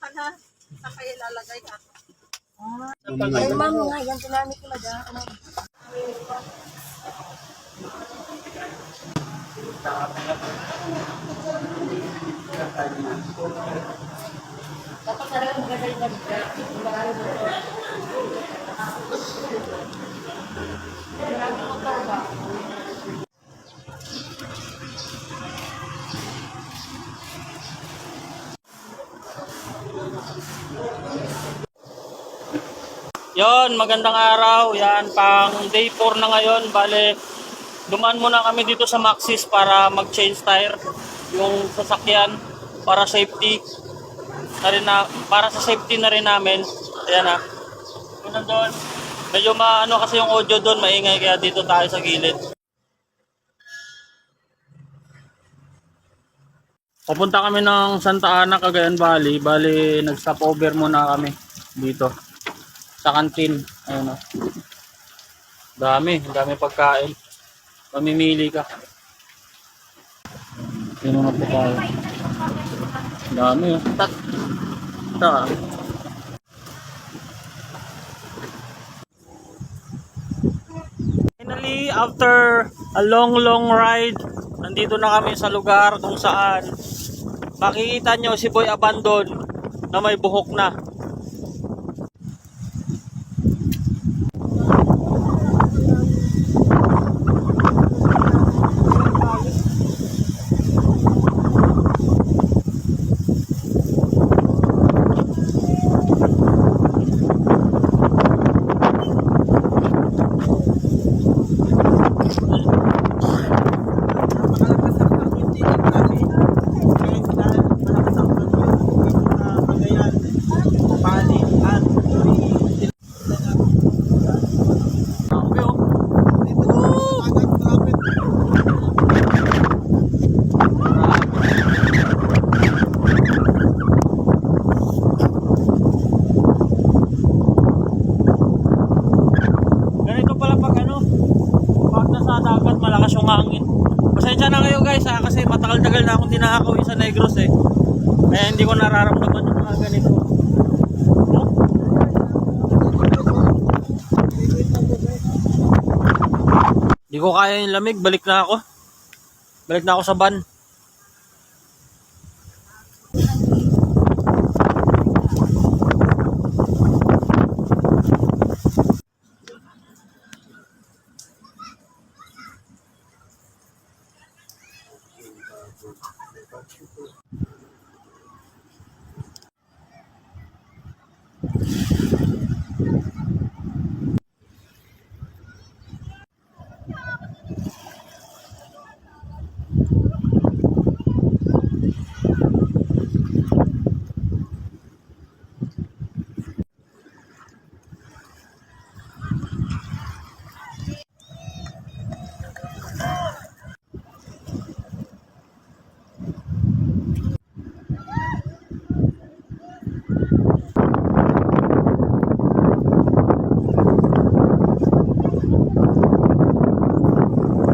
Sa kayo lalagay ka. Ay, ma'am, nga, yan tinamit ko madaan. Dapat talaga magagay na Yon, magandang araw. Yan, pang day 4 na ngayon. Bale, dumaan muna kami dito sa Maxis para mag-change tire yung sasakyan para safety na rin para sa safety na rin namin. Ayan na. Yun nandun. Medyo maano kasi yung audio doon, maingay, kaya dito tayo sa gilid. Papunta kami ng Santa Ana, Cagayan Valley. Bale, nag-stop over muna kami dito sa kantin. Ayun o. Dami pagkain. Mamimili ka. Yun mga pagkain. Dami o. Finally, after a long ride, nandito na kami sa lugar kung saan makikita nyo si Boy Abandon na may buhok na. Malakas yung hangin. Pasensya na kayo guys kasi matagal-tagal na akong tinakaw sa Negros eh. Kaya hindi ko nararamdaman yung mga ganito. No? Hindi ko kaya yung lamig, balik na ako sa van.